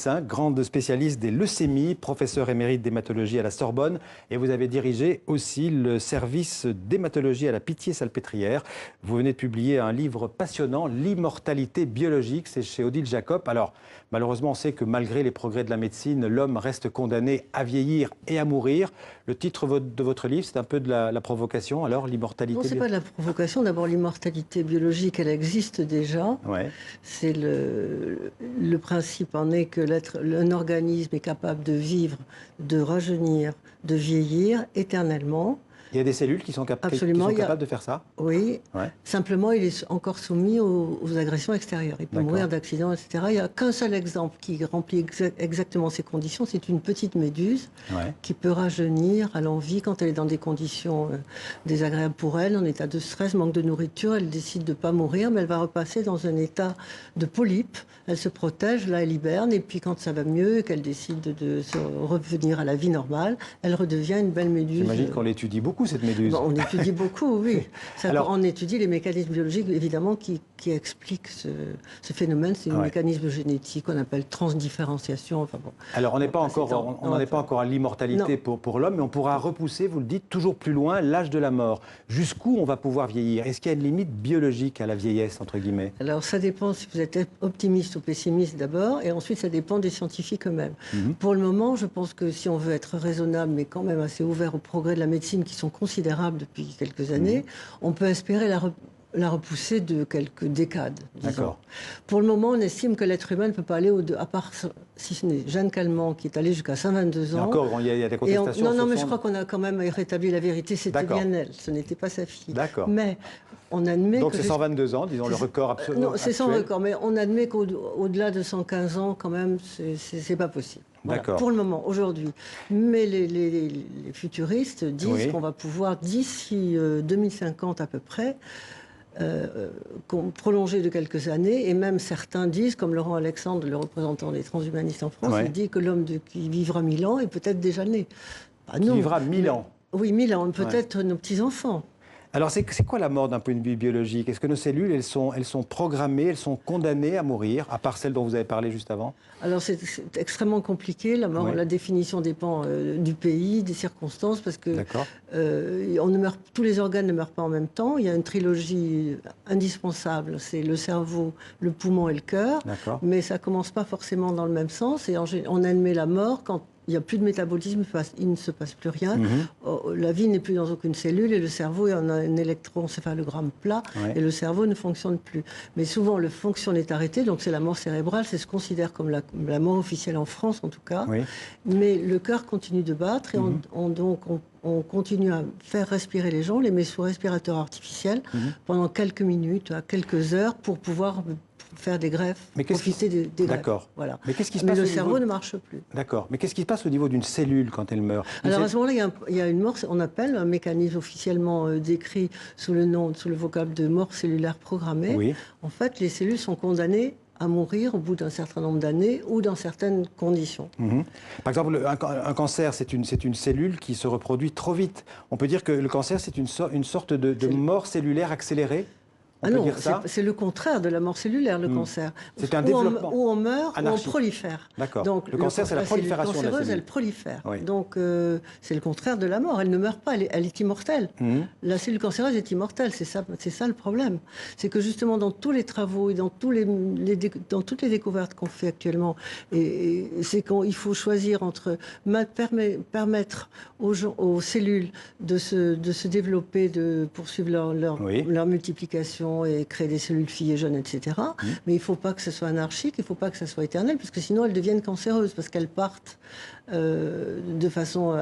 Grande spécialiste des leucémies, professeur émérite d'hématologie à la Sorbonne, et vous avez dirigé aussi le service d'hématologie à la Pitié-Salpêtrière. Vous venez de publier un livre passionnant, L'immortalité biologique, c'est chez Odile Jacob. Alors, malheureusement, on sait que malgré les progrès de la médecine, l'homme reste condamné à vieillir et à mourir. Le titre de votre livre, c'est un peu de la provocation, alors, l'immortalité biologique? Non, ce n'est pas de la provocation. D'abord, l'immortalité biologique, elle existe déjà. Ouais. C'est le principe en est que un organisme est capable de vivre, de rajeunir, de vieillir éternellement. Il y a des cellules qui sont capables de faire ça? Oui. Ouais. Simplement, il est encore soumis aux agressions extérieures. Il peut mourir d'accidents, etc. Il n'y a qu'un seul exemple qui remplit exactement ces conditions. C'est une petite méduse qui peut rajeunir à l'envi quand elle est dans des conditions désagréables pour elle, en état de stress, manque de nourriture. Elle décide de ne pas mourir, mais elle va repasser dans un état de polype. Elle se protège, là, elle hiberne. Et puis, quand ça va mieux et qu'elle décide de revenir à la vie normale, elle redevient une belle méduse. J'imagine qu'on l'étudie beaucoup, cette méduse. Bon, on étudie beaucoup, oui. Alors, on étudie les mécanismes biologiques, évidemment, qui expliquent ce phénomène. C'est un mécanisme génétique qu'on appelle transdifférenciation. Enfin, bon. Alors, on n'en est pas encore à l'immortalité pour l'homme, mais on pourra repousser, vous le dites, toujours plus loin, l'âge de la mort. Jusqu'où on va pouvoir vieillir? Est-ce qu'il y a une limite biologique à la vieillesse, entre guillemets? Alors, ça dépend si vous êtes optimiste ou pessimiste d'abord, et ensuite, ça dépend des scientifiques eux-mêmes. Pour le moment, je pense que si on veut être raisonnable, mais quand même assez ouvert aux progrès de la médecine qui sont considérable depuis quelques années, on peut espérer la repousser de quelques décades. D'accord. Pour le moment, on estime que l'être humain ne peut pas aller à part si ce n'est Jeanne Calment qui est allée jusqu'à 122 ans. Encore, il y a des contestations. Non, mais je crois qu'on a quand même rétabli la vérité. C'était bien elle, ce n'était pas sa fille. D'accord. Mais on admet donc c'est 122 ans, disons, le record absolu. Non, c'est sans record, mais on admet qu'au-delà de 115 ans, quand même, c'est pas possible. Voilà, pour le moment, aujourd'hui. Mais les futuristes disent qu'on va pouvoir, d'ici 2050 à peu près, prolonger de quelques années, et même certains disent, comme Laurent Alexandre, le représentant des transhumanistes en France, il dit que l'homme qui vivra 1000 ans est peut-être déjà né. Qui vivra 1000 ans? Oui, 1000 ans, peut-être nos petits-enfants. Alors, c'est quoi la mort d'un point de vue biologique? Est-ce que nos cellules, elles sont programmées, elles sont condamnées à mourir, à part celles dont vous avez parlé juste avant? Alors, c'est extrêmement compliqué. La mort, la définition dépend du pays, des circonstances, parce que tous les organes ne meurent pas en même temps. Il y a une trilogie indispensable, c'est le cerveau, le poumon et le cœur. Mais ça ne commence pas forcément dans le même sens. Et on admet la mort quand il n'y a plus de métabolisme, il ne se passe plus rien. La vie n'est plus dans aucune cellule et le cerveau est en un électroencéphalogramme plat et le cerveau ne fonctionne plus. Mais souvent, le fonction est arrêté, donc c'est la mort cérébrale, c'est ce qu'on considère comme la mort officielle en France en tout cas. Mais le cœur continue de battre et on continue à faire respirer les gens, les met sous respirateur artificiel pendant quelques minutes, à quelques heures pour pouvoir faire des greffes, profiter des greffes. D'accord. Voilà. Mais qu'est-ce qui se passe le cerveau ne marche plus. D'accord. Mais qu'est-ce qui se passe au niveau d'une cellule quand elle meurt? Alors à ce moment-là, il y a une mort, on appelle un mécanisme officiellement décrit sous le vocable de mort cellulaire programmée. En fait, les cellules sont condamnées à mourir au bout d'un certain nombre d'années ou dans certaines conditions. Par exemple, un cancer, c'est une cellule qui se reproduit trop vite. On peut dire que le cancer, c'est une sorte de mort cellulaire accélérée? Ah non, c'est le contraire de la mort cellulaire, le cancer. C'est un développement où on meurt, où on prolifère. D'accord. Donc le cancer, c'est la prolifération de la cellule. Elle prolifère. Donc c'est le contraire de la mort. Elle ne meurt pas, elle est immortelle. La cellule cancéreuse est immortelle. C'est ça le problème. C'est que justement dans tous les travaux et dans toutes les découvertes qu'on fait actuellement, c'est qu'il faut choisir entre permettre aux cellules de se développer, de poursuivre leur multiplication et créer des cellules filles et jeunes, etc. Mais il ne faut pas que ce soit anarchique, il ne faut pas que ce soit éternel, parce que sinon elles deviennent cancéreuses, parce qu'elles partent de façon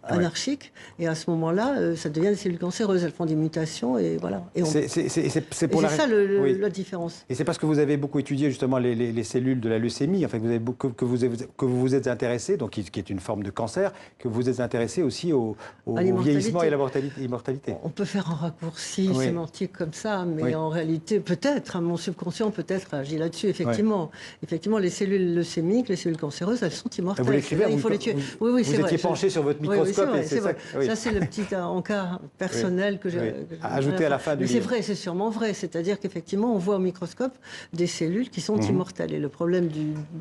anarchique, et à ce moment-là, ça devient des cellules cancéreuses, elles font des mutations, et voilà. C'est ça la différence. Et c'est parce que vous avez beaucoup étudié justement les cellules de la leucémie, en fait, que vous vous êtes intéressé, donc qui est une forme de cancer, que vous êtes intéressé aussi au vieillissement et à la mortalité. On peut faire un raccourci sémantique comme ça, mais en réalité, peut-être, mon subconscient peut-être agit là-dessus, effectivement. Effectivement, les cellules leucémiques, les cellules cancéreuses, elles sont immortelles. Vous l'écrivez, faut les tuer. Vous étiez penché sur votre microscope. Ça, c'est le petit encart personnel que j'ai ajouté à la fin du livre. Mais c'est vrai, c'est sûrement vrai. C'est-à-dire qu'effectivement, on voit au microscope des cellules qui sont immortelles. Et le problème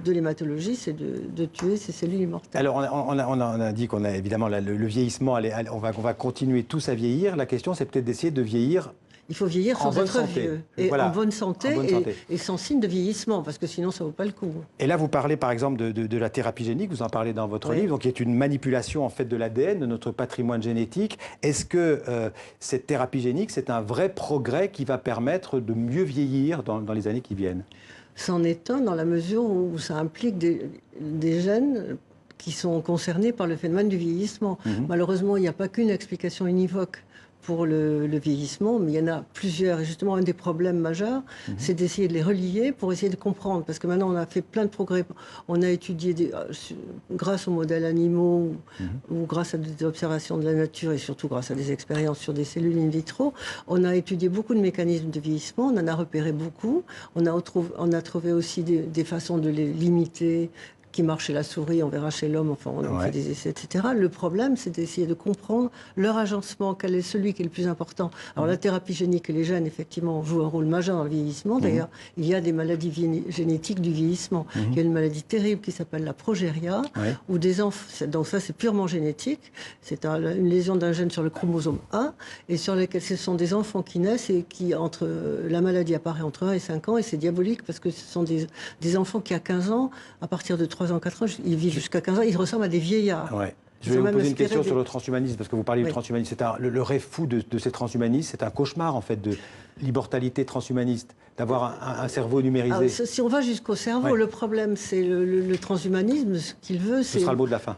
de l'hématologie, c'est de tuer ces cellules immortelles. Alors, on a dit qu'on a évidemment le vieillissement, on va continuer tous à vieillir. La question, c'est peut-être d'essayer de vieillir. Il faut vieillir sans être vieux, et voilà, en bonne santé, et sans signe de vieillissement, parce que sinon ça ne vaut pas le coup. Et là, vous parlez par exemple de la thérapie génique, vous en parlez dans votre livre, donc qui est une manipulation en fait de l'ADN, de notre patrimoine génétique. Est-ce que cette thérapie génique, c'est un vrai progrès qui va permettre de mieux vieillir dans les années qui viennent? C'en est un dans la mesure où ça implique des gènes qui sont concernés par le phénomène du vieillissement. Malheureusement, il n'y a pas qu'une explication univoque pour le vieillissement, mais il y en a plusieurs. Et justement, un des problèmes majeurs, c'est d'essayer de les relier pour essayer de comprendre. Parce que maintenant, on a fait plein de progrès. On a étudié, grâce aux modèles animaux ou grâce à des observations de la nature et surtout grâce à des expériences sur des cellules in vitro, on a étudié beaucoup de mécanismes de vieillissement, on en a repéré beaucoup. On a trouvé aussi des façons de les limiter, qui marche chez la souris, on verra chez l'homme, enfin on fait des essais, etc. Le problème, c'est d'essayer de comprendre leur agencement, quel est celui qui est le plus important. Alors la thérapie génique et les gènes, effectivement, jouent un rôle majeur dans le vieillissement. D'ailleurs, il y a des maladies génétiques du vieillissement. Il y a une maladie terrible qui s'appelle la progéria, où des enfants, donc ça c'est purement génétique, c'est une lésion d'un gène sur le chromosome 1, et sur lesquels ce sont des enfants qui naissent et qui, la maladie apparaît entre 1 et 5 ans, et c'est diabolique parce que ce sont des enfants qui, à 15 ans, à partir de 3 ans, 4 ans, ils vivent jusqu'à 15 ans, ils ressemblent à des vieillards. Je vais vous poser une question sur le transhumanisme, parce que vous parlez du transhumanisme. Le rêve fou de ces transhumanistes, c'est un cauchemar, en fait, de l'immortalité transhumaniste, d'avoir un cerveau numérisé. Alors, si on va jusqu'au cerveau, le problème, c'est le transhumanisme. Ce qu'il veut, c'est... Ce sera le mot de la fin.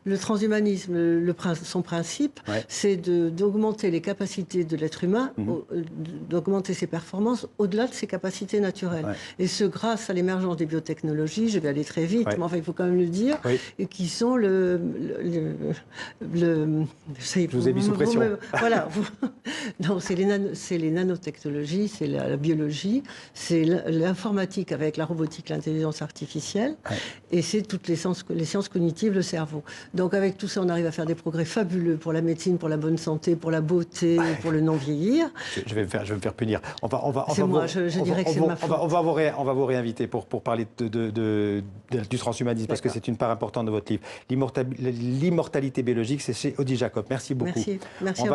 Le transhumanisme, son principe, c'est d'augmenter les capacités de l'être humain, d'augmenter ses performances au-delà de ses capacités naturelles. Et ce, grâce à l'émergence des biotechnologies, je vais aller très vite, mais enfin, il faut quand même le dire, et qui sont je vous ai mis sous pression. Voilà. Non, c'est les nanotechnologies, c'est la biologie, c'est l'informatique avec la robotique, l'intelligence artificielle, et c'est toutes les sciences cognitives, le cerveau. Donc avec tout ça, on arrive à faire des progrès fabuleux pour la médecine, pour la bonne santé, pour la beauté, pour le non-vieillir. Je vais me faire punir. Je dirais que c'est ma faute. On va vous réinviter pour parler du transhumanisme, parce que c'est une part importante de votre livre. L'immortalité biologique, c'est chez Odile Jacob. Merci beaucoup. Merci.